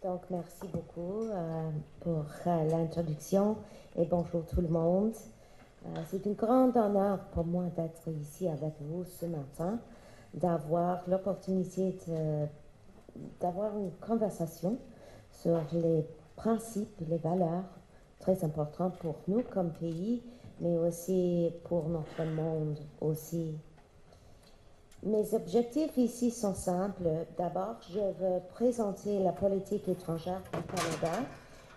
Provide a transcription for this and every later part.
Donc, merci beaucoup pour l'introduction et bonjour tout le monde. C'est un grand honneur pour moi d'être ici avec vous ce matin, d'avoir l'opportunité d'avoir une conversation sur les principes, les valeurs très importantes pour nous comme pays, mais aussi pour notre monde aussi. Mes objectifs ici sont simples. D'abord, je veux présenter la politique étrangère du Canada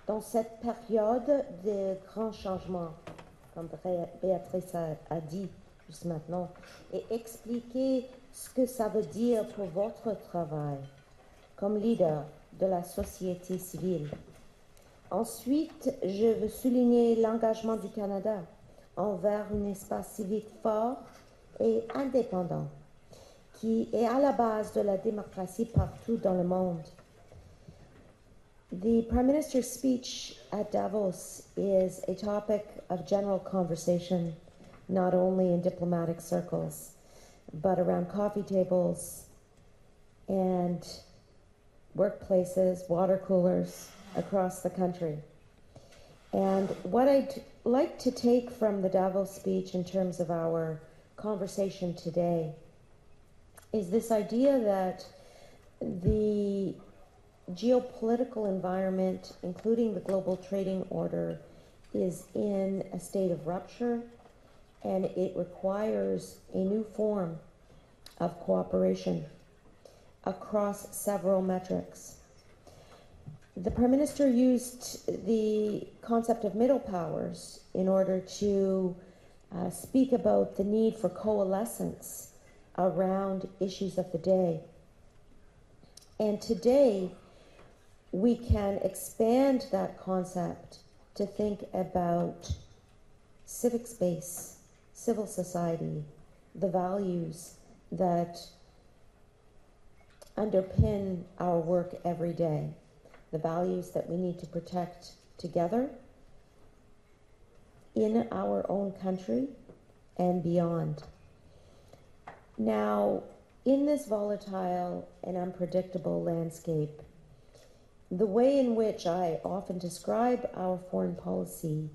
dans cette période de grands changements, comme Béatrice a dit juste maintenant, et expliquer ce que ça veut dire pour votre travail comme leader de la société civile. Ensuite, je veux souligner l'engagement du Canada envers un espace civique fort et indépendant, qui est à la base de la démocratie partout dans le monde. The Prime Minister's speech at Davos is a topic of general conversation, not only in diplomatic circles, but around coffee tables and workplaces, water coolers across the country. And what I'd like to take from the Davos speech in terms of our conversation today is this idea that the geopolitical environment, including the global trading order, is in a state of rupture, and it requires a new form of cooperation across several metrics. The Prime Minister used the concept of middle powers in order to speak about the need for coalescence around issues of the day. And today, we can expand that concept to think about civic space, civil society, the values that underpin our work every day, the values that we need to protect together in our own country and beyond. Now, in this volatile and unpredictable landscape, the way in which I often describe our foreign policy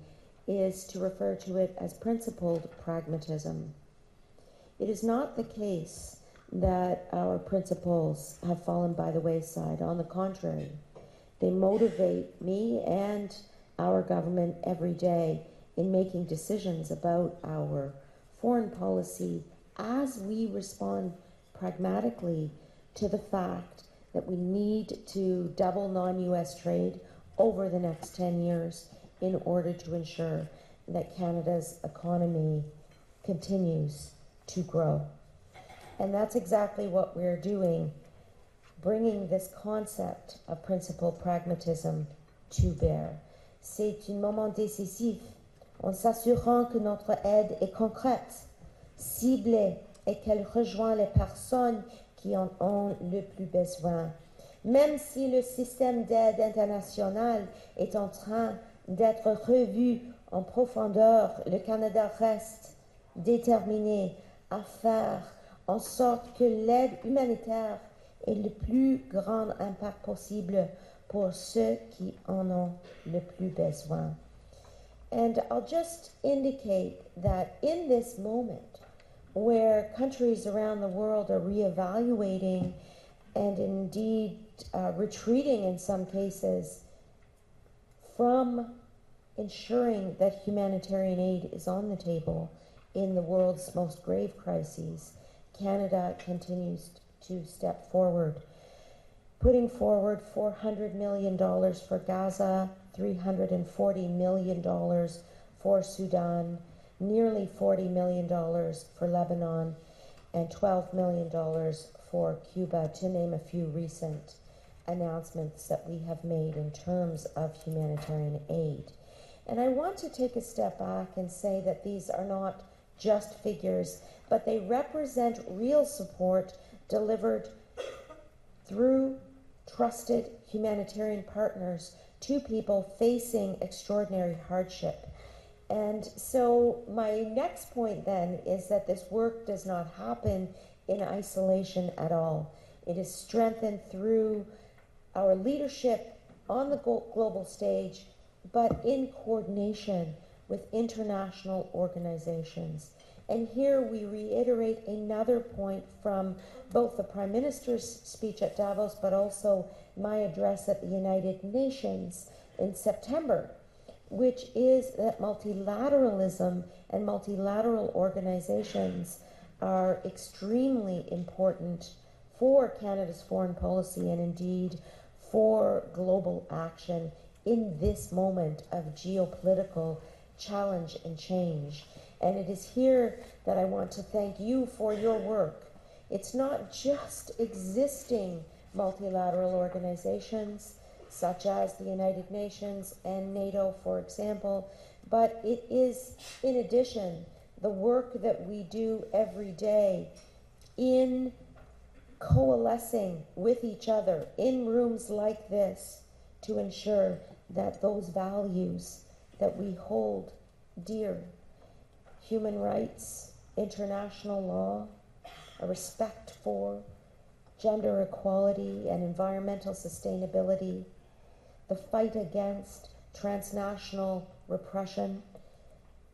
is to refer to it as principled pragmatism. It is not the case that our principles have fallen by the wayside. On the contrary, they motivate me and our government every day in making decisions about our foreign policy as we respond pragmatically to the fact that we need to double non-US trade over the next 10 years in order to ensure that Canada's economy continues to grow. And that's exactly what we're doing, bringing this concept of principled pragmatism to bear. C'est un moment décisif en s'assurant que notre aide est concrète, ciblée et qu'elle rejoint les personnes qui en ont le plus besoin. Même si le système d'aide internationale est en train d'être revu en profondeur, le Canada reste déterminé à faire en sorte que l'aide humanitaire ait le plus grand impact possible pour ceux qui en ont le plus besoin. And I'll just indicate that in this moment, where countries around the world are reevaluating and indeed retreating in some cases from ensuring that humanitarian aid is on the table in the world's most grave crises, Canada continues to step forward, putting forward $400 million for Gaza, $340 million for Sudan, nearly $40 million for Lebanon, and $12 million for Cuba, to name a few recent announcements that we have made in terms of humanitarian aid. And I want to take a step back and say that these are not just figures, but they represent real support delivered through trusted humanitarian partners to people facing extraordinary hardship. And so my next point then is that this work does not happen in isolation at all. It is strengthened through our leadership on the global stage, but in coordination with international organizations. And here we reiterate another point from both the Prime Minister's speech at Davos, but also my address at the United Nations in September, which is that multilateralism and multilateral organizations are extremely important for Canada's foreign policy and indeed for global action in this moment of geopolitical challenge and change. And it is here that I want to thank you for your work. It's not just existing multilateral organizations such as the United Nations and NATO, for example, but it is, in addition, the work that we do every day in coalescing with each other in rooms like this to ensure that those values that we hold dear, human rights, international law, a respect for gender equality and environmental sustainability, the fight against transnational repression,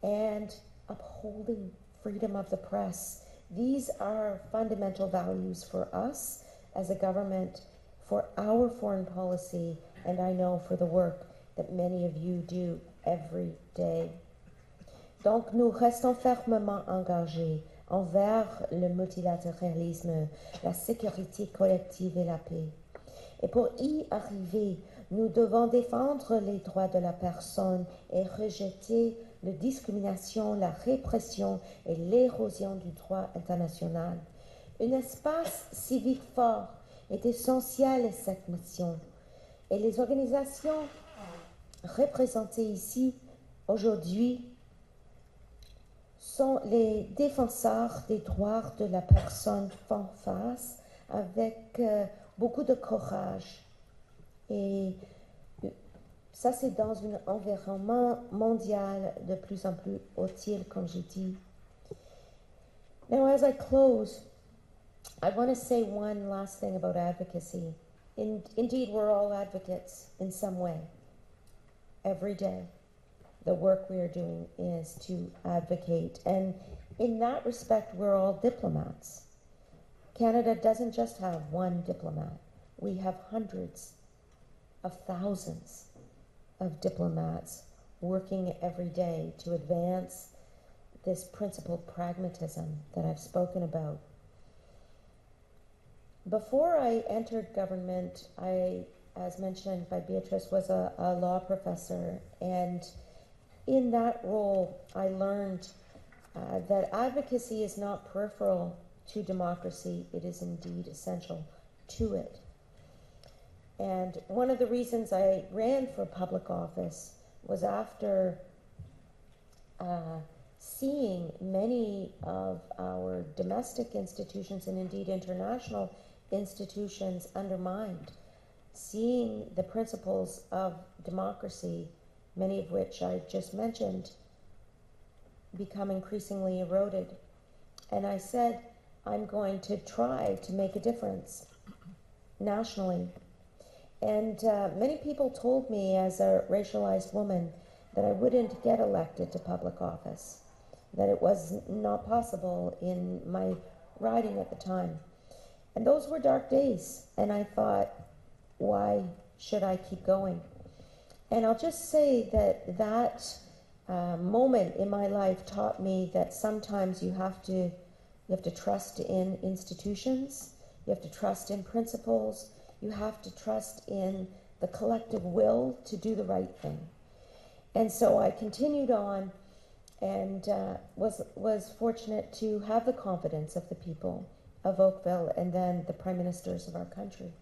and upholding freedom of the press. These are fundamental values for us as a government, for our foreign policy, and I know for the work that many of you do every day. Donc nous restons fermement engagés envers le multilatéralisme, la sécurité collective et la paix. Et pour y arriver, nous devons défendre les droits de la personne et rejeter la discrimination, la répression et l'érosion du droit international. Un espace civique fort est essentiel à cette mission. Et les organisations représentées ici aujourd'hui sont les défenseurs des droits de la personne font face avec beaucoup de courage. Et ça, c'est dans un environnement mondial de plus en plus hostile, comme j'ai dit. Now, as I close, I want to say one last thing about advocacy. Indeed, we're all advocates in some way, every day. The work we are doing is to advocate. And in that respect, we're all diplomats. Canada doesn't just have one diplomat. We have hundreds of thousands of diplomats working every day to advance this principled pragmatism that I've spoken about. Before I entered government, I, as mentioned by Beatrice, was a law professor, and in that role, I learned that advocacy is not peripheral to democracy, it is indeed essential to it. And one of the reasons I ran for public office was after seeing many of our domestic institutions and indeed international institutions undermined, seeing the principles of democracy, many of which I just mentioned, become increasingly eroded. And I said, I'm going to try to make a difference nationally. And many people told me as a racialized woman that I wouldn't get elected to public office, that it was not possible in my riding at the time. And those were dark days, and I thought, why should I keep going? And I'll just say that that moment in my life taught me that sometimes you have to trust in institutions, you have to trust in principles, you have to trust in the collective will to do the right thing. And so I continued on and was fortunate to have the confidence of the people of Oakville and then the prime ministers of our country.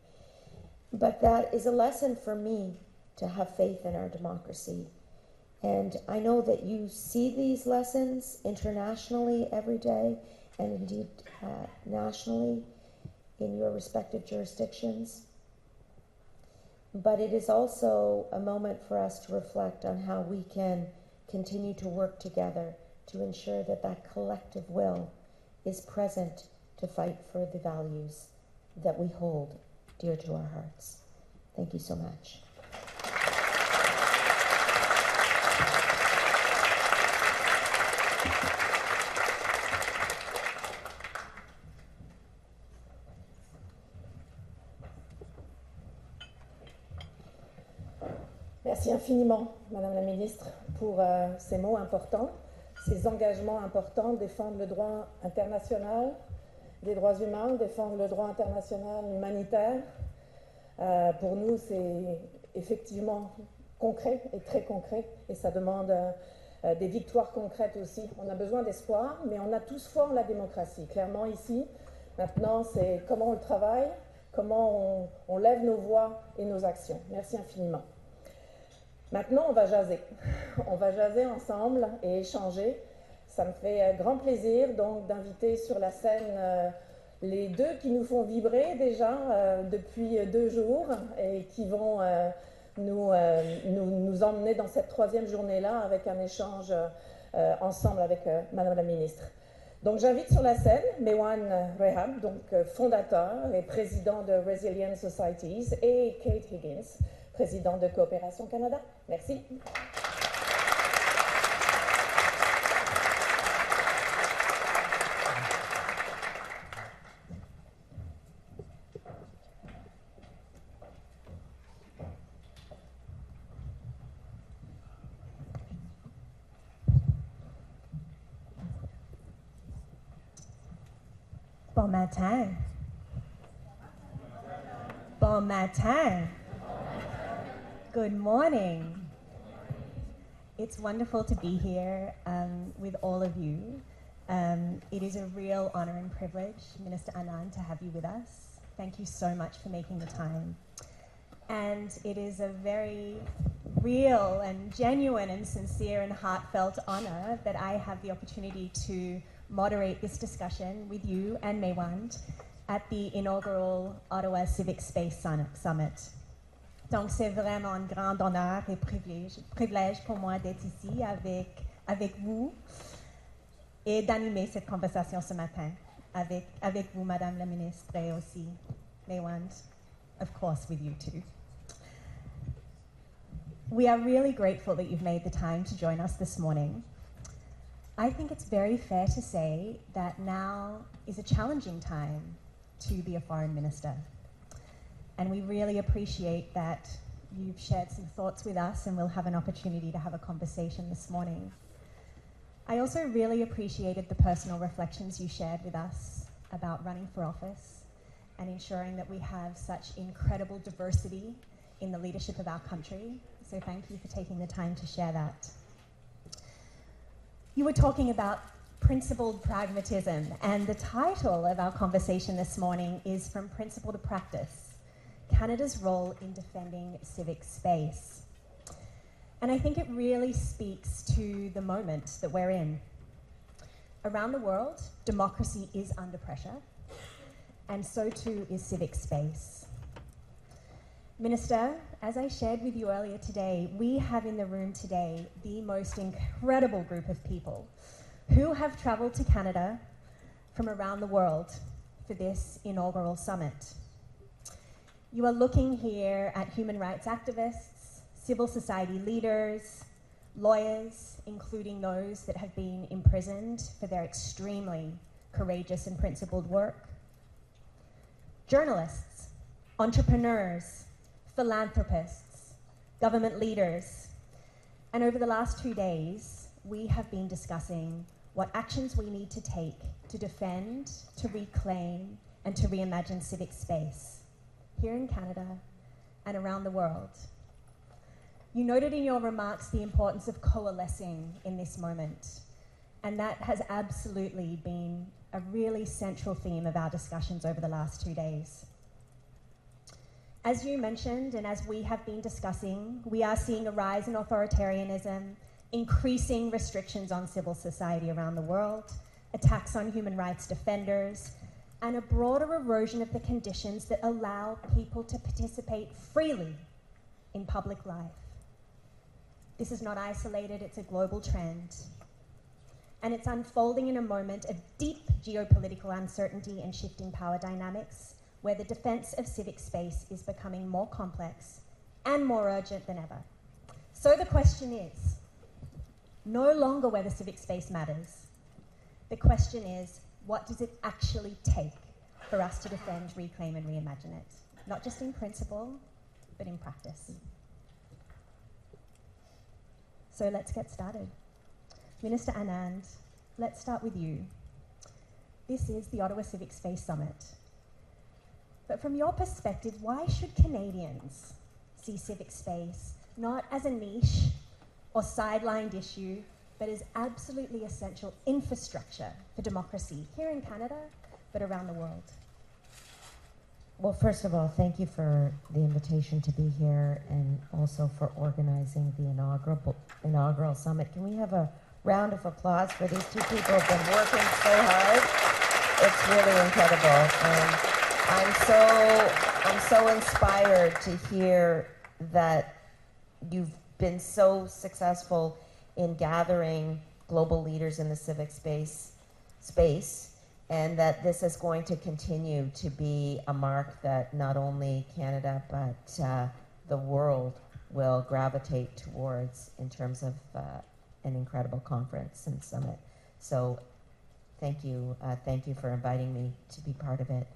But that is a lesson for me, to have faith in our democracy. And I know that you see these lessons internationally every day and indeed nationally in your respective jurisdictions. But it is also a moment for us to reflect on how we can continue to work together to ensure that that collective will is present to fight for the values that we hold dear to our hearts. Thank you so much. Merci infiniment, Madame la Ministre, pour ces mots importants, ces engagements importants, défendre le droit international des droits humains, défendre le droit international humanitaire. Pour nous, c'est effectivement concret et très concret, et ça demande des victoires concrètes aussi. On a besoin d'espoir, mais on a tous foi en la démocratie. Clairement ici, maintenant, c'est comment on le travaille, comment on lève nos voix et nos actions. Merci infiniment. Maintenant, on va jaser. On va jaser ensemble et échanger. Ça me fait grand plaisir donc d'inviter sur la scène les deux qui nous font vibrer déjà depuis 2 jours et qui vont nous emmener dans cette 3e journée-là avec un échange ensemble avec Madame la Ministre. Donc j'invite sur la scène Mewan Rehab, donc fondateur et président de Resilient Societies, et Kate Higgins, président de Coopération Canada. Merci. Bon matin. Bon matin. Good morning. It's wonderful to be here with all of you. It is a real honor and privilege, Minister Anand, to have you with us. Thank you so much for making the time. And it is a very real and genuine and sincere and heartfelt honor that I have the opportunity to moderate this discussion with you and Mewan at the inaugural Ottawa Civic Space Summit. Donc c'est vraiment un grand honneur et privilège pour moi d'être ici avec vous et d'animer cette conversation ce matin avec vous, Madame la Ministre, et aussi Mewan, of course, with you too. We are really grateful that you've made the time to join us this morning. I think it's very fair to say that now is a challenging time to be a foreign minister. And we really appreciate that you've shared some thoughts with us, and we'll have an opportunity to have a conversation this morning. I also really appreciated the personal reflections you shared with us about running for office and ensuring that we have such incredible diversity in the leadership of our country. So thank you for taking the time to share that. You were talking about principled pragmatism, and the title of our conversation this morning is From Principle to Practice: Canada's Role in Defending Civic Space. And I think it really speaks to the moment that we're in. Around the world, democracy is under pressure, and so too is civic space. Minister, as I shared with you earlier today, we have in the room today the most incredible group of people who have traveled to Canada from around the world for this inaugural summit. You are looking here at human rights activists, civil society leaders, lawyers, including those that have been imprisoned for their extremely courageous and principled work, journalists, entrepreneurs, philanthropists, government leaders. And over the last 2 days, we have been discussing what actions we need to take to defend, to reclaim, and to reimagine civic space here in Canada and around the world. You noted in your remarks the importance of coalescing in this moment, and that has absolutely been a really central theme of our discussions over the last 2 days. As you mentioned, and as we have been discussing, we are seeing a rise in authoritarianism, increasing restrictions on civil society around the world, attacks on human rights defenders, and a broader erosion of the conditions that allow people to participate freely in public life. This is not isolated, it's a global trend. And it's unfolding in a moment of deep geopolitical uncertainty and shifting power dynamics, where the defense of civic space is becoming more complex and more urgent than ever. So the question is, no longer whether civic space matters. The question is, what does it actually take for us to defend, reclaim and reimagine it? Not just in principle, but in practice. So let's get started. Minister Anand, let's start with you. This is the Ottawa Civic Space Summit. But from your perspective, why should Canadians see civic space not as a niche or sidelined issue, but as absolutely essential infrastructure for democracy here in Canada, but around the world? Well, first of all, thank you for the invitation to be here and also for organizing the inaugural summit. Can we have a round of applause for these two people who have been working so hard? It's really incredible. And I'm so inspired to hear that you've been so successful in gathering global leaders in the civic space, and that this is going to continue to be a mark that not only Canada but the world will gravitate towards in terms of an incredible conference and summit. So thank you for inviting me to be part of it.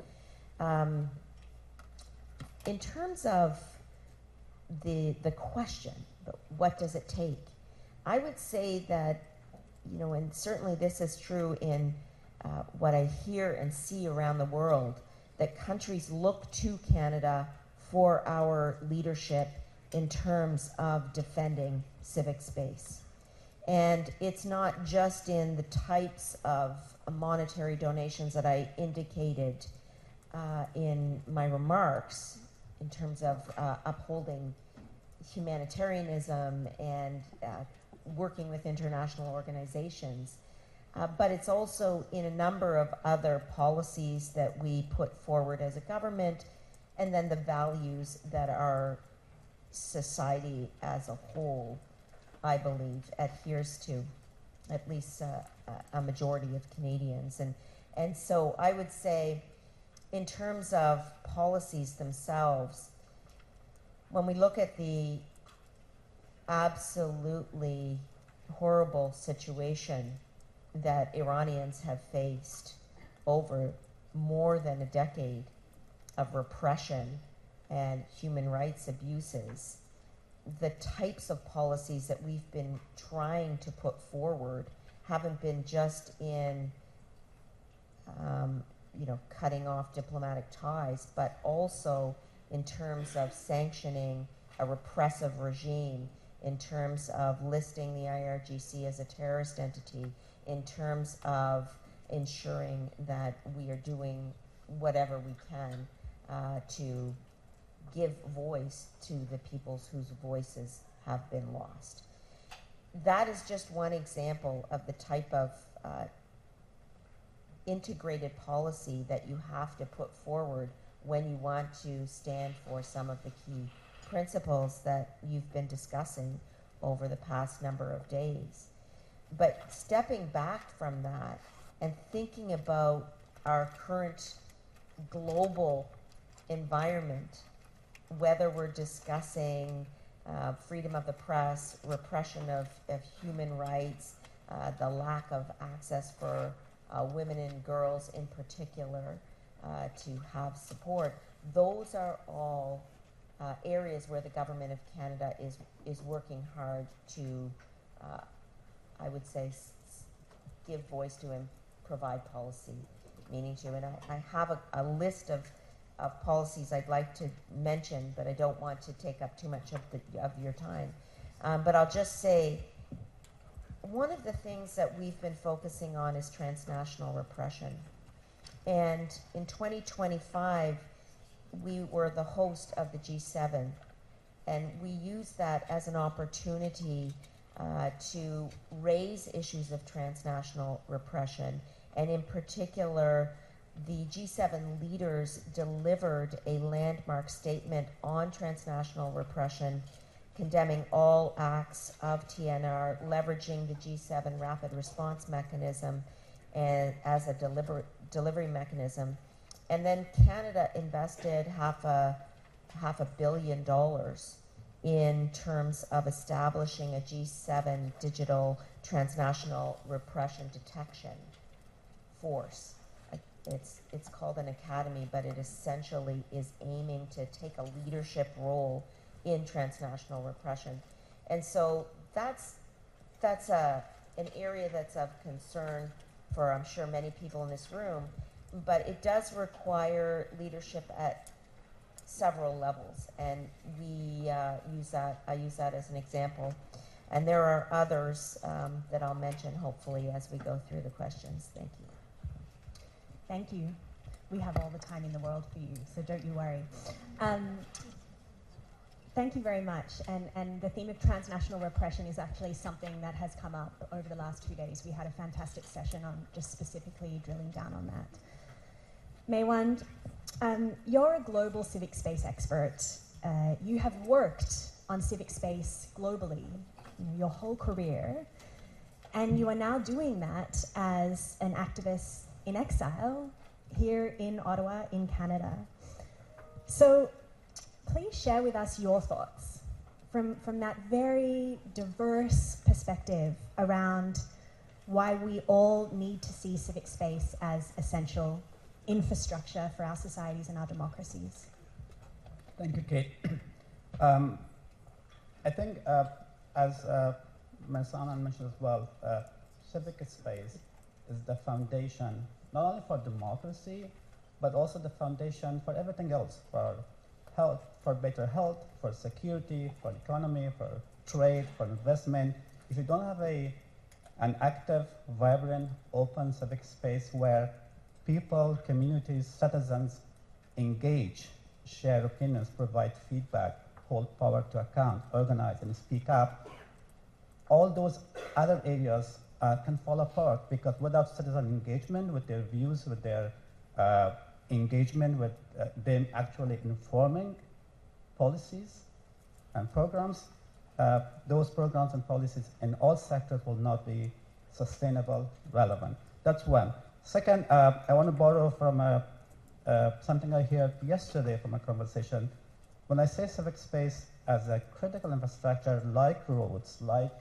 In terms of the question, what does it take? I would say that, you know, and certainly this is true in what I hear and see around the world, that countries look to Canada for our leadership in terms of defending civic space. And it's not just in the types of monetary donations that I indicated in my remarks in terms of upholding humanitarianism and working with international organizations, but it's also in a number of other policies that we put forward as a government, and then the values that our society as a whole, I believe, adheres to, at least a majority of Canadians. And so I would say, in terms of policies themselves, when we look at the absolutely horrible situation that Iranians have faced over more than a decade of repression and human rights abuses, the types of policies that we've been trying to put forward haven't been just in cutting off diplomatic ties, but also in terms of sanctioning a repressive regime, in terms of listing the IRGC as a terrorist entity, in terms of ensuring that we are doing whatever we can to give voice to the peoples whose voices have been lost. That is just one example of the type of integrated policy that you have to put forward when you want to stand for some of the key principles that you've been discussing over the past number of days. But stepping back from that and thinking about our current global environment, whether we're discussing freedom of the press, repression of human rights, the lack of access for women and girls in particular to have support, those are all areas where the Government of Canada is working hard to, I would say, give voice to and provide policy meaning to. And I have a list of policies I'd like to mention, but I don't want to take up too much of your time. But I'll just say, one of the things that we've been focusing on is transnational repression. And in 2025, we were the host of the G7, and we used that as an opportunity to raise issues of transnational repression. And in particular, the G7 leaders delivered a landmark statement on transnational repression, condemning all acts of TNR, leveraging the G7 rapid response mechanism and as a delivery mechanism. And then Canada invested half a billion dollars in terms of establishing a G7 digital transnational repression detection force. It's called an academy, but it essentially is aiming to take a leadership role in transnational repression. And so that's an area that's of concern for, I'm sure, many people in this room, but it does require leadership at several levels, and I use that as an example. And there are others that I'll mention, hopefully, as we go through the questions. Thank you. Thank you. We have all the time in the world for you, so don't you worry. Thank you very much. And the theme of transnational repression is actually something that has come up over the last 2 days. We had a fantastic session on just specifically drilling down on that. Maywand, you're a global civic space expert. You have worked on civic space globally, your whole career, and you are now doing that as an activist in exile here in Ottawa, in Canada. So please share with us your thoughts from that very diverse perspective around why we all need to see civic space as essential infrastructure for our societies and our democracies. Thank you, Kate. I think, as Ms. Anand mentioned as well, civic space is the foundation, not only for democracy, but also the foundation for everything else, for health, for better health, for security, for economy, for trade, for investment. If you don't have an active, vibrant, open civic space where people, communities, citizens engage, share opinions, provide feedback, hold power to account, organize and speak up, all those other areas can fall apart, because without citizen engagement with their views, with their engagement with them actually informing policies and programs, those programs and policies in all sectors will not be sustainable, relevant. That's one. Second, I want to borrow from something I heard yesterday from a conversation. When I say civic space as a critical infrastructure like roads, like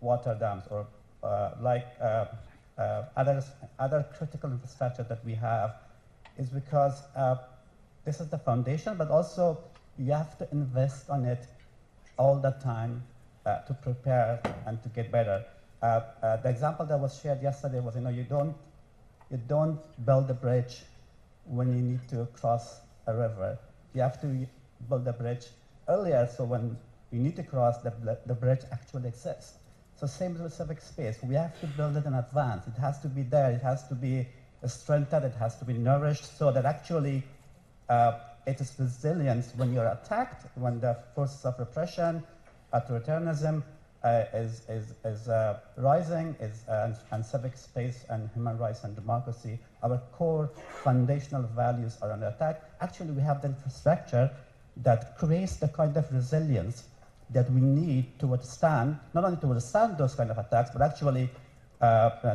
water dams, or like other critical infrastructure that we have, is because this is the foundation, but also you have to invest on it all the time to prepare and to get better. The example that was shared yesterday was, you don't build a bridge when you need to cross a river. You have to build the bridge earlier, so when you need to cross, the bridge actually exists. So same with civic space. We have to build it in advance. It has to be there. It has to be strengthened. It has to be nourished, so that actually it is resilient when you're attacked, when the forces of repression, authoritarianism is rising, and civic space and human rights and democracy, our core foundational values are under attack. Actually, we have the infrastructure that creates the kind of resilience that we need to withstand, not only to withstand those kind of attacks, but actually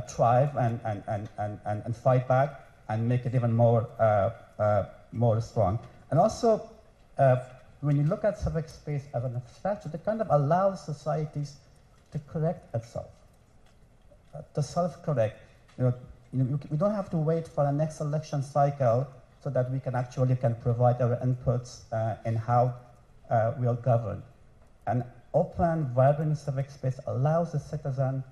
thrive and fight back and make it even more strong. And also, when you look at civic space as an infrastructure, it kind of allows societies to correct itself, to self-correct. We don't have to wait for the next election cycle so that we can provide our inputs in how we are governed. An open, vibrant civic space allows the citizen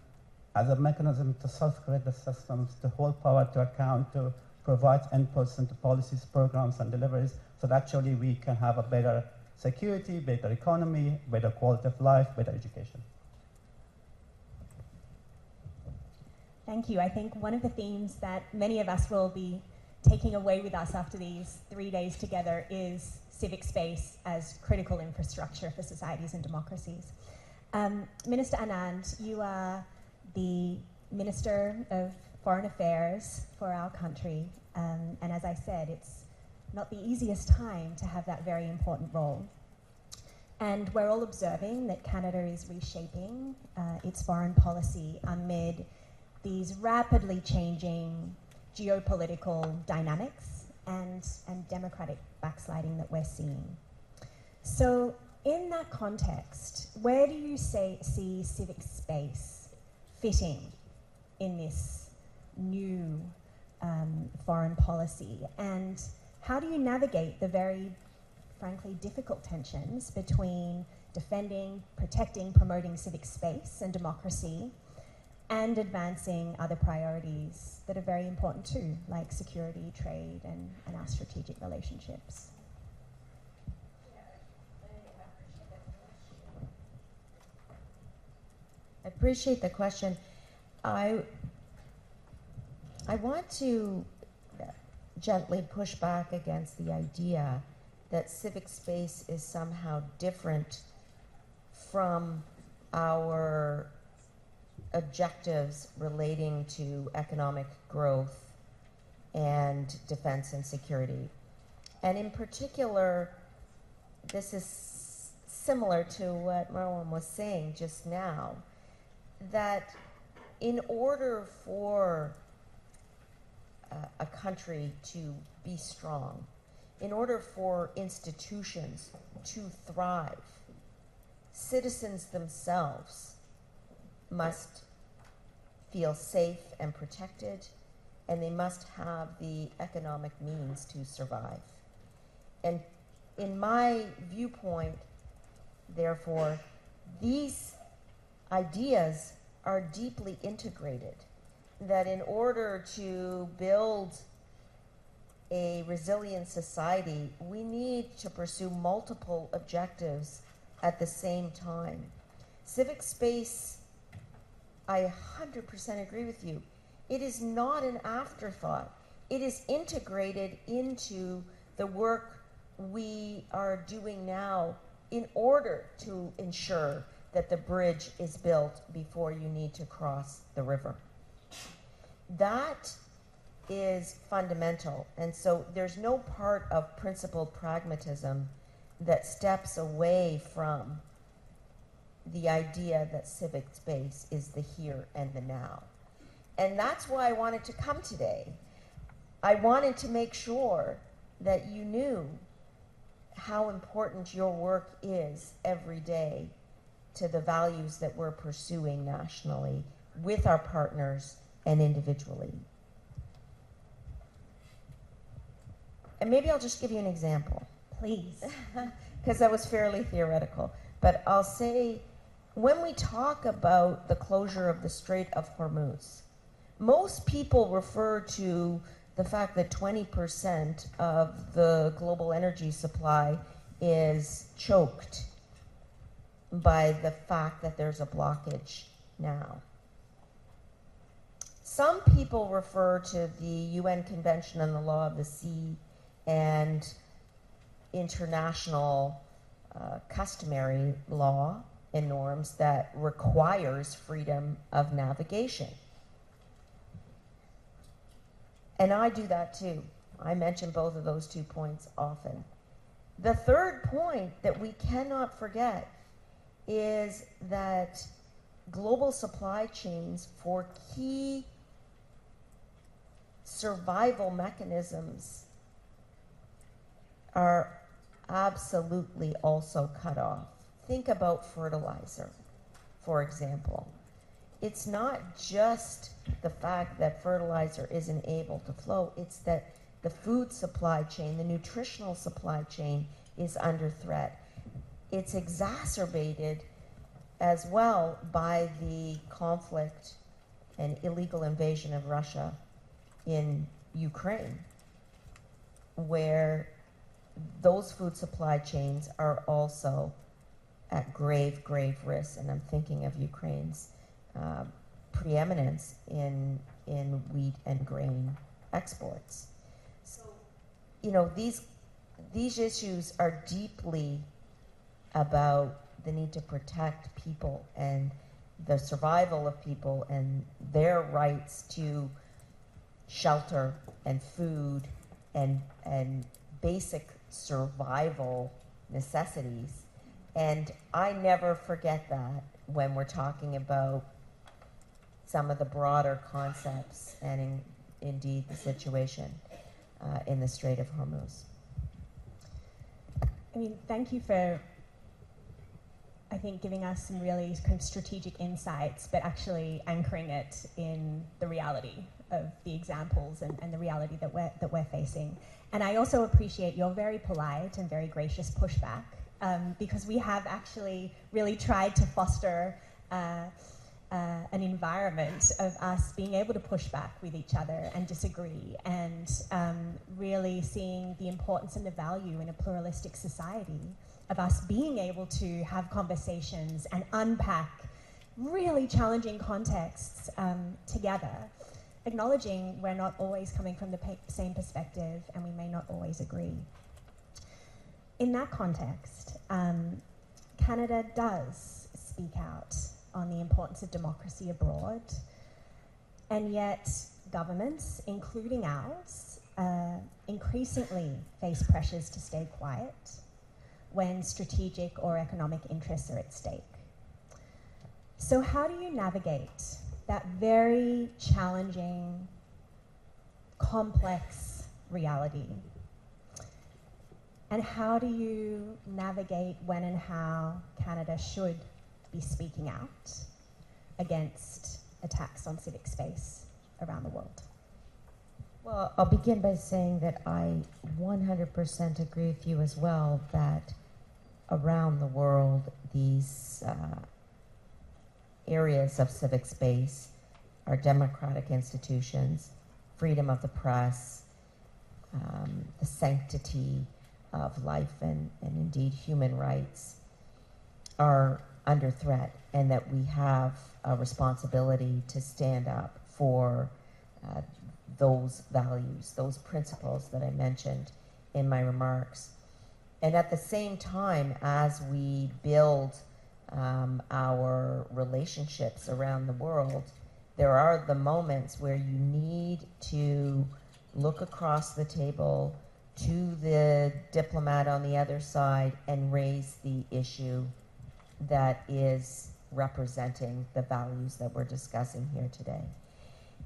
as a mechanism to self-correct the systems, to hold power to account, to provide inputs into policies, programs, and deliveries, so that actually we can have a better security, better economy, better quality of life, better education. Thank you. I think one of the themes that many of us will be taking away with us after these 3 days together is civic space as critical infrastructure for societies and democracies. Minister Anand, you are the Minister of Foreign Affairs for our country, and as I said, it's not the easiest time to have that very important role. And we're all observing that Canada is reshaping its foreign policy amid these rapidly changing geopolitical dynamics and democratic backsliding that we're seeing. So in that context, where do you see civic space fitting in this new foreign policy? And how do you navigate the very, frankly, difficult tensions between defending, protecting, promoting civic space and democracy and advancing other priorities that are very important too, like security, trade, and our strategic relationships? I appreciate the question. I want to gently push back against the idea that civic space is somehow different from our objectives relating to economic growth and defense and security. And in particular, this is similar to what Marwan was saying just now, that in order for a country to be strong, in order for institutions to thrive, citizens themselves must feel safe and protected, and they must have the economic means to survive. And in my viewpoint, therefore, these ideas are deeply integrated, that in order to build a resilient society, we need to pursue multiple objectives at the same time. Civic space, I 100% agree with you. It is not an afterthought. It is integrated into the work we are doing now in order to ensure that the bridge is built before you need to cross the river. That is fundamental. And so there's no part of principled pragmatism that steps away from the idea that civic space is the here and the now. And that's why I wanted to come today. I wanted to make sure that you knew how important your work is every day to the values that we're pursuing nationally with our partners and individually. And maybe I'll just give you an example. Please. Because that was fairly theoretical. But I'll say, when we talk about the closure of the Strait of Hormuz, most people refer to the fact that 20% of the global energy supply is choked by the fact that there's a blockage now. Some people refer to the UN Convention on the Law of the Sea and international customary law and norms that requires freedom of navigation. And I do that too. I mention both of those 2 points often. The third point that we cannot forget is that global supply chains for key survival mechanisms are absolutely also cut off. Think about fertilizer, for example. It's not just the fact that fertilizer isn't able to flow, it's that the food supply chain, the nutritional supply chain is under threat. It's exacerbated as well by the conflict and illegal invasion of Russia in Ukraine, where those food supply chains are also at grave, grave risk. And I'm thinking of Ukraine's preeminence in wheat and grain exports. So, you know, these issues are deeply about the need to protect people and the survival of people and their rights to shelter and food and basic survival necessities. And I never forget that when we're talking about some of the broader concepts and indeed the situation in the Strait of Hormuz. I mean, thank you for I think, giving us some really kind of strategic insights, but actually anchoring it in the reality of the examples and the reality that we're facing. And I also appreciate your very polite and very gracious pushback, because we have actually really tried to foster an environment of us being able to push back with each other and disagree, and really seeing the importance and the value in a pluralistic society of us being able to have conversations and unpack really challenging contexts together, acknowledging we're not always coming from the same perspective and we may not always agree. In that context, Canada does speak out on the importance of democracy abroad, and yet governments, including ours, increasingly face pressures to stay quiet when strategic or economic interests are at stake. So how do you navigate that very challenging, complex reality? And how do you navigate when and how Canada should be speaking out against attacks on civic space around the world? Well, I'll begin by saying that I 100% agree with you as well, that around the world, these areas of civic space are democratic institutions, freedom of the press, the sanctity of life and indeed human rights are under threat, and that we have a responsibility to stand up for those values, those principles that I mentioned in my remarks. And at the same time, as we build our relationships around the world, there are the moments where you need to look across the table to the diplomat on the other side and raise the issue that is representing the values that we're discussing here today.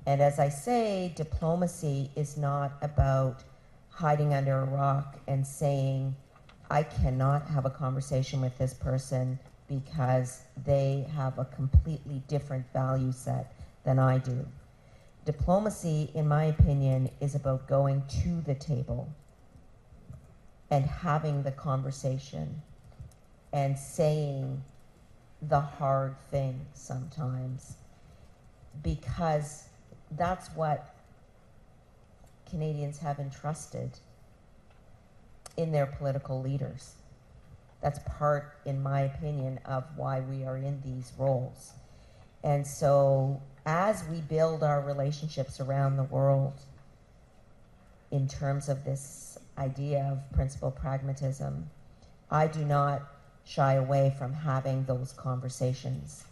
And as I say, diplomacy is not about hiding under a rock and saying, I cannot have a conversation with this person because they have a completely different value set than I do. Diplomacy, in my opinion, is about going to the table and having the conversation and saying the hard thing sometimes, because that's what Canadians have entrusted in their political leaders. That's part, in my opinion, of why we are in these roles. And so as we build our relationships around the world in terms of this idea of principled pragmatism, I do not shy away from having those conversations.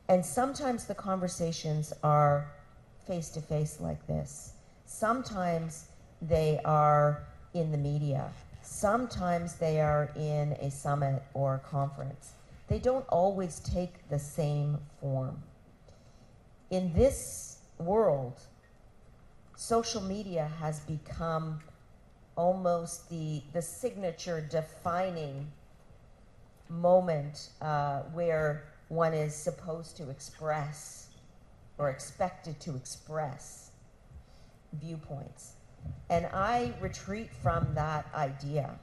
And sometimes the conversations are face-to-face like this. Sometimes they are in the media. Sometimes they are in a summit or a conference. They don't always take the same form. In this world, social media has become almost the signature defining moment where one is supposed to express or expected to express viewpoints. And I retreat from that idea.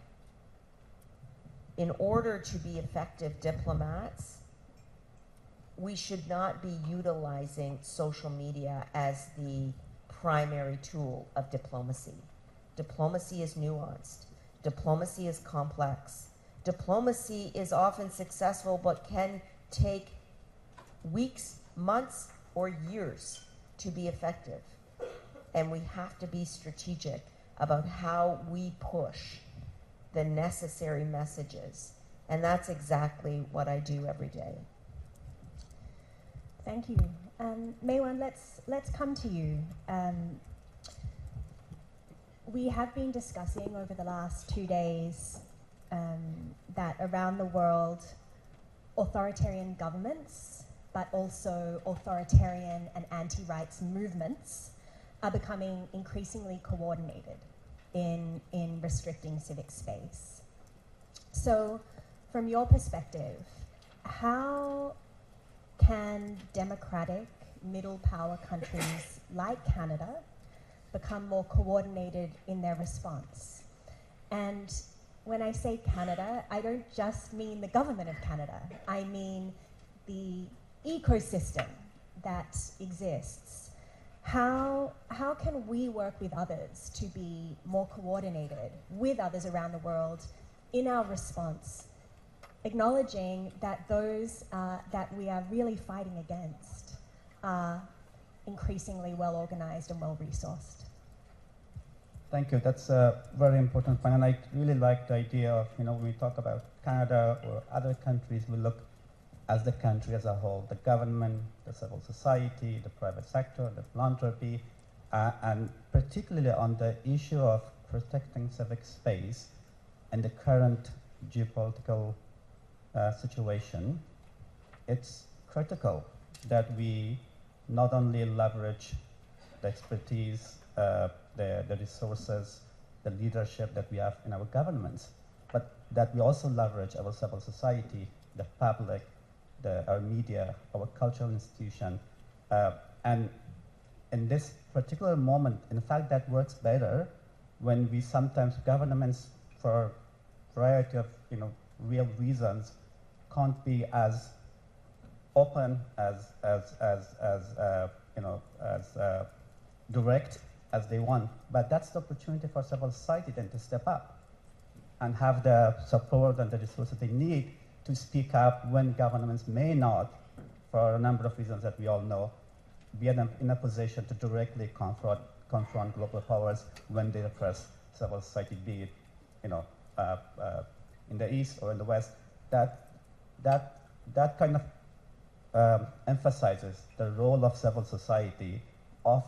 In order to be effective diplomats, we should not be utilizing social media as the primary tool of diplomacy. Diplomacy is nuanced. Diplomacy is complex. Diplomacy is often successful, but can take weeks, months, or years to be effective. And we have to be strategic about how we push the necessary messages. And that's exactly what I do every day. Thank you. Maywan, let's come to you. We have been discussing over the last 2 days that around the world, authoritarian governments, but also authoritarian and anti-rights movements are becoming increasingly coordinated in restricting civic space. So, from your perspective, how can democratic middle power countries like Canada become more coordinated in their response? And when I say Canada, I don't just mean the government of Canada. I mean the ecosystem that exists. How can we work with others to be more coordinated with others around the world in our response, acknowledging that those that we are really fighting against are increasingly well organized and well resourced? Thank you. That's a very important point, and I really like the idea of, when we talk about Canada or other countries, we look as the country as a whole, the government, the civil society, the private sector, the philanthropy, and particularly on the issue of protecting civic space in the current geopolitical situation. It's critical that we not only leverage the expertise, the resources, the leadership that we have in our governments, but that we also leverage our civil society, the public, our media, our cultural institution, and in this particular moment, in fact, that works better when we sometimes governments, for a variety of real reasons, can't be as open as direct as they want. But that's the opportunity for civil society then to step up and have the support and the resources they need to speak up when governments may not, for a number of reasons that we all know, be in a position to directly confront global powers when they repress civil society, be it in the East or in the West. That kind of emphasizes the role of civil society, of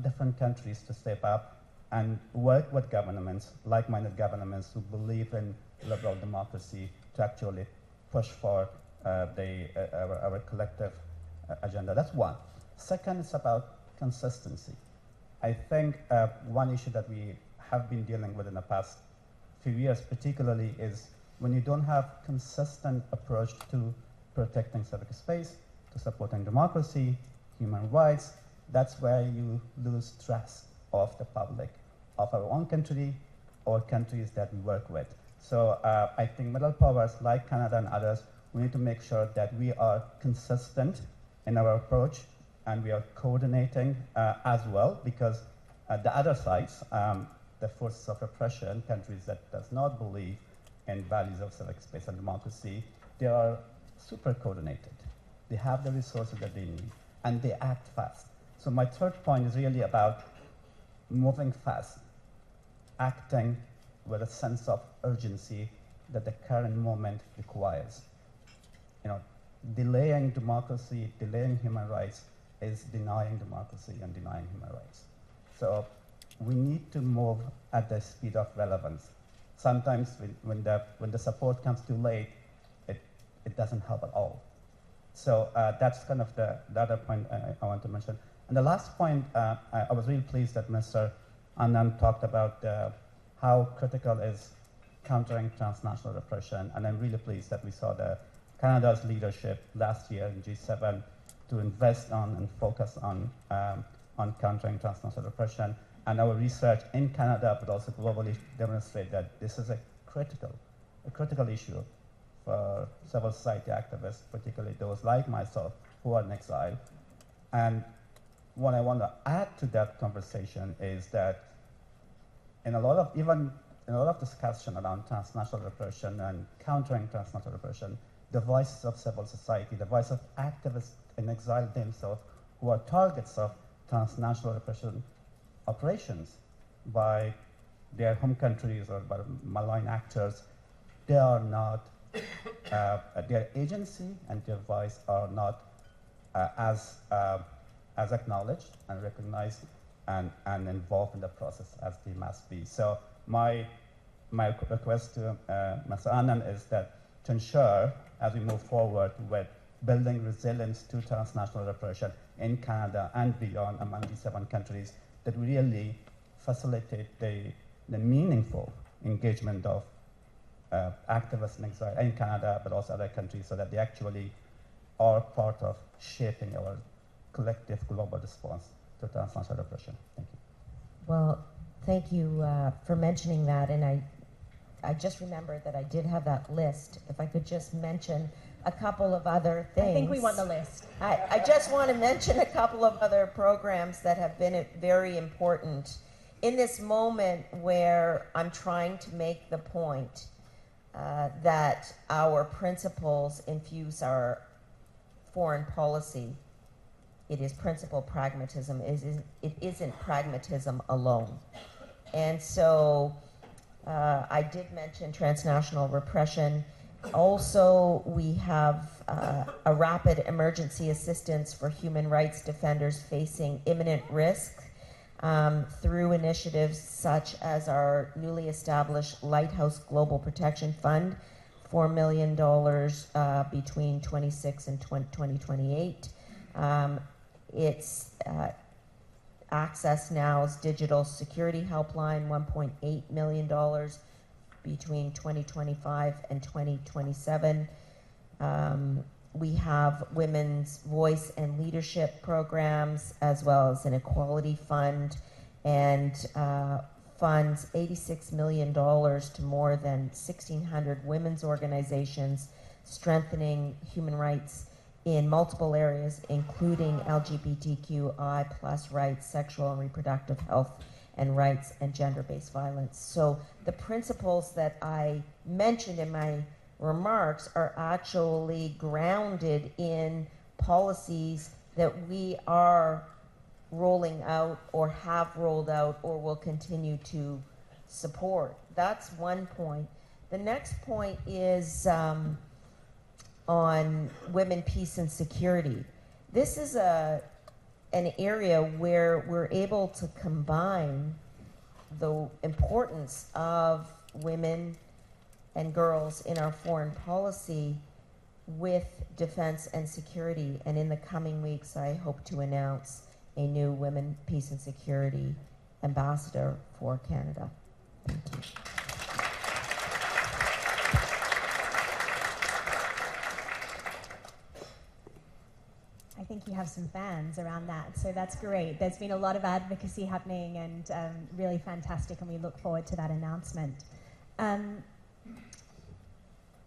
different countries to step up and work with governments, like-minded governments who believe in liberal democracy, to actually push for our collective agenda. That's one. Second is about consistency. I think one issue that we have been dealing with in the past few years particularly is when you don't have consistent approach to protecting civic space, to supporting democracy, human rights, that's where you lose trust of the public, of our own country or countries that we work with. So I think middle powers like Canada and others, we need to make sure that we are consistent in our approach and we are coordinating as well, because the other sides, the forces of repression, countries that does not believe in values of civic space and democracy, they are super coordinated. They have the resources that they need and they act fast. So my third point is really about moving fast, acting with a sense of urgency that the current moment requires. Delaying democracy, delaying human rights is denying democracy and denying human rights. So we need to move at the speed of relevance. Sometimes when the support comes too late, it doesn't help at all. So that's kind of the other point I want to mention. And the last point, I was really pleased that Mr. Anand talked about how critical is countering transnational repression, and I'm really pleased that we saw Canada's leadership last year in G7 to invest on and focus on countering transnational repression. And our research in Canada, but also globally, demonstrate that this is a critical issue for civil society activists, particularly those like myself who are in exile. And what I want to add to that conversation is that in a lot of discussion around transnational repression and countering transnational repression, the voices of civil society, the voice of activists in exile themselves, who are targets of transnational repression operations by their home countries or by malign actors, they are not, their agency and their voice are not as acknowledged and recognized and involved in the process as they must be. So my request to Mr. Anand is that to ensure, as we move forward with building resilience to transnational repression in Canada and beyond among these 7 countries, that really facilitate the meaningful engagement of activists in Canada, but also other countries, so that they actually are part of shaping our collective global response to transnational repression. Thank you. Well, thank you for mentioning that, and I just remembered that I did have that list. If I could just mention a couple of other things. I think we want the list. I just want to mention a couple of other programs that have been very important in this moment where I'm trying to make the point that our principles infuse our foreign policy. It is principle pragmatism. It isn't pragmatism alone. And so I did mention transnational repression. Also, we have a rapid emergency assistance for human rights defenders facing imminent risk through initiatives such as our newly established Lighthouse Global Protection Fund, $4 million between 26 and 2028. It's Access Now's Digital Security Helpline, $1.8 million between 2025 and 2027. We have women's voice and leadership programs, as well as an equality fund, and funds $86 million to more than 1,600 women's organizations, strengthening human rights in multiple areas, including LGBTQI plus rights, sexual and reproductive health and rights, and gender-based violence. So the principles that I mentioned in my remarks are actually grounded in policies that we are rolling out or have rolled out or will continue to support. That's one point. The next point is on women, peace, and security. This is an area where we're able to combine the importance of women and girls in our foreign policy with defense and security. And in the coming weeks, I hope to announce a new Women, Peace, and Security ambassador for Canada. Thank you. I think you have some fans around that, so that's great. There's been a lot of advocacy happening, and really fantastic, and we look forward to that announcement.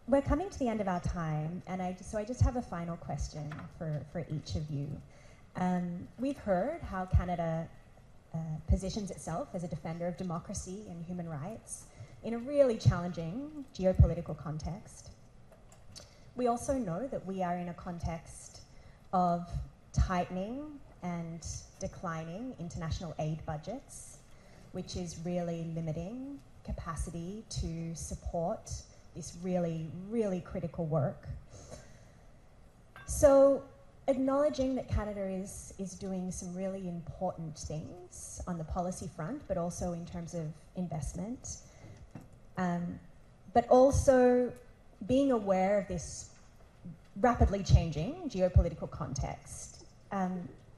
We're coming to the end of our time, and I just have a final question for each of you. We've heard how Canada positions itself as a defender of democracy and human rights in a really challenging geopolitical context. We also know that we are in a context of tightening and declining international aid budgets, which is really limiting capacity to support this really, really critical work. So acknowledging that Canada is doing some really important things on the policy front, but also in terms of investment, but also being aware of this rapidly changing geopolitical context.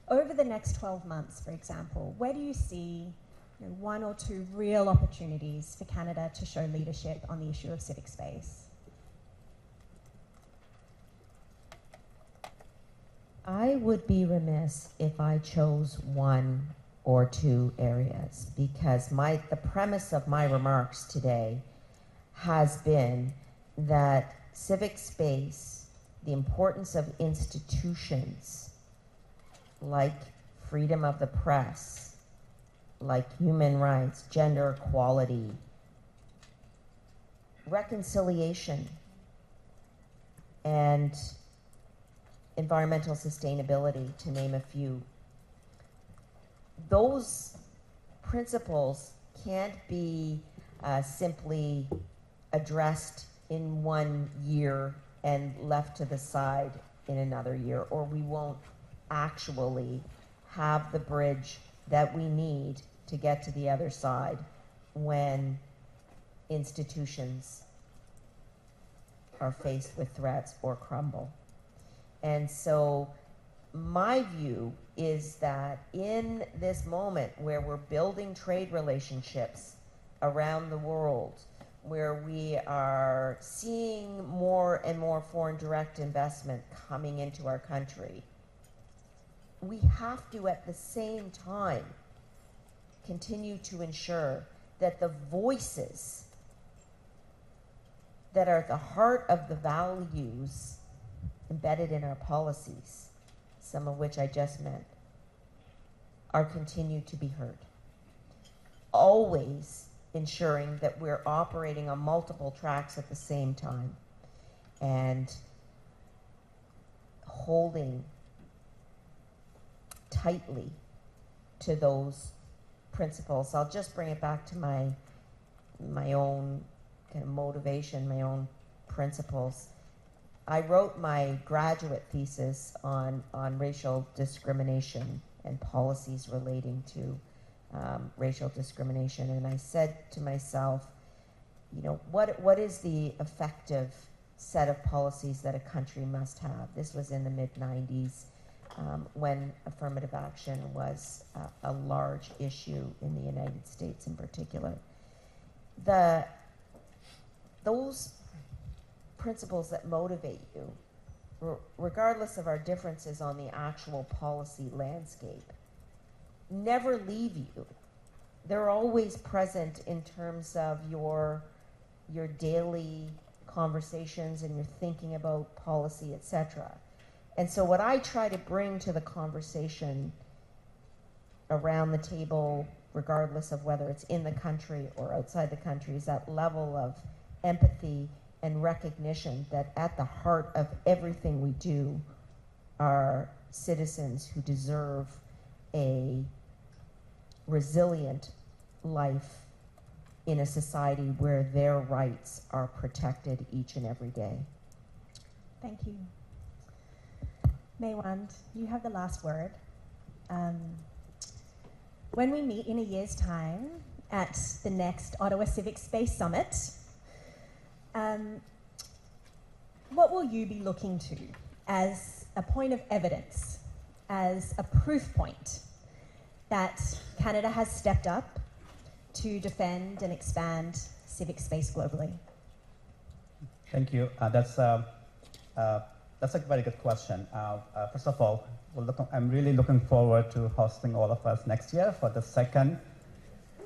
Over the next 12 months, for example, where do you see one or two real opportunities for Canada to show leadership on the issue of civic space? I would be remiss if I chose one or two areas, because the premise of my remarks today has been that civic space, the importance of institutions like freedom of the press, like human rights, gender equality, reconciliation, and environmental sustainability, to name a few. Those principles can't be simply addressed in 1 year and left to the side in another year, or we won't actually have the bridge that we need to get to the other side when institutions are faced with threats or crumble. And so my view is that in this moment where we're building trade relationships around the world, where we are seeing more and more foreign direct investment coming into our country, we have to at the same time continue to ensure that the voices that are at the heart of the values embedded in our policies, some of which I just meant, are continued to be heard. Always ensuring that we're operating on multiple tracks at the same time and holding tightly to those principles. I'll just bring it back to my own kind of motivation, my own principles. I wrote my graduate thesis on racial discrimination and policies relating to racial discrimination, and I said to myself, you know, what is the effective set of policies that a country must have? This was in the mid-90s when affirmative action was a large issue in the United States in particular. Those principles that motivate you, regardless of our differences on the actual policy landscape, never leave you. They're always present in terms of your daily conversations and your thinking about policy, etc. And so what I try to bring to the conversation around the table, regardless of whether it's in the country or outside the country, is that level of empathy and recognition that at the heart of everything we do are citizens who deserve a resilient life in a society where their rights are protected each and every day. Thank you. Maywand, you have the last word. When we meet in a year's time at the next Ottawa Civic Space Summit, what will you be looking to as a point of evidence, as a proof point that Canada has stepped up to defend and expand civic space globally? Thank you. That's a very good question. First of all, I'm really looking forward to hosting all of us next year for the second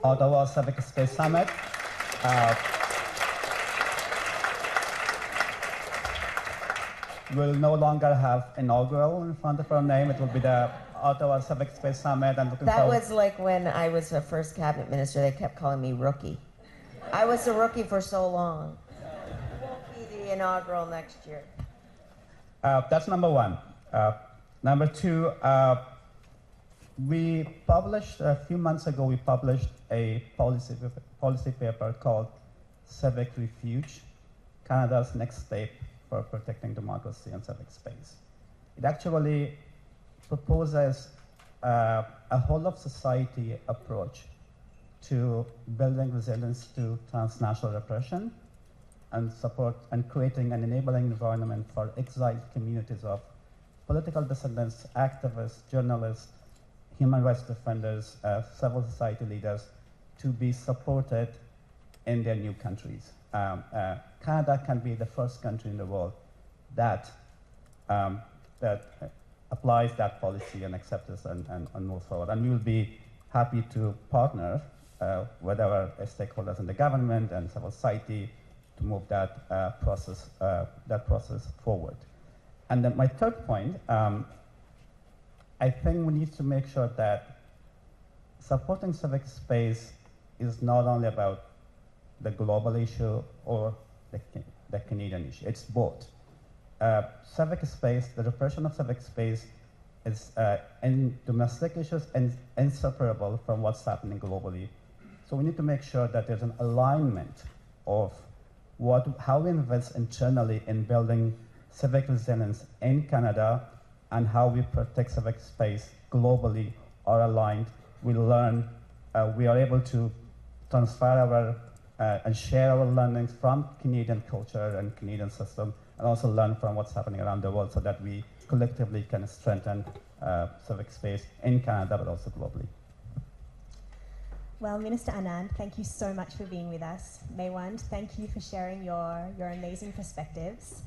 Ottawa Civic Space Summit. We'll no longer have inaugural in front of our name. It will be the Ottawa Civic Space Summit. That was like when I was a first cabinet minister, they kept calling me rookie. I was a rookie for so long. It won't be the inaugural next year. That's number one. Number two, we published, a few months ago, we published a policy paper called Civic Refuge, Canada's next step for protecting democracy and civic space. It actually proposes a whole of society approach to building resilience to transnational repression and support and creating an enabling environment for exiled communities of political dissidents, activists, journalists, human rights defenders, civil society leaders to be supported in their new countries. Canada can be the first country in the world that applies that policy and accepts this and moves forward. And we will be happy to partner with our stakeholders in the government and civil society to move that process forward. And then my third point, I think we need to make sure that supporting civic space is not only about the global issue or the Canadian issue. It's both. Civic space, the repression of civic space is in domestic issues and inseparable from what's happening globally. So we need to make sure that there's an alignment of how we invest internally in building civic resilience in Canada and how we protect civic space globally are aligned. We learn, we are able to transfer our and share our learnings from Canadian culture and Canadian system, and also learn from what's happening around the world so that we collectively can strengthen civic space in Canada, but also globally. Well, Minister Anand, thank you so much for being with us. Maywand, thank you for sharing your amazing perspectives.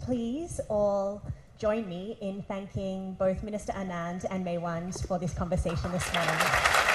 Please all join me in thanking both Minister Anand and Maywand for this conversation this morning.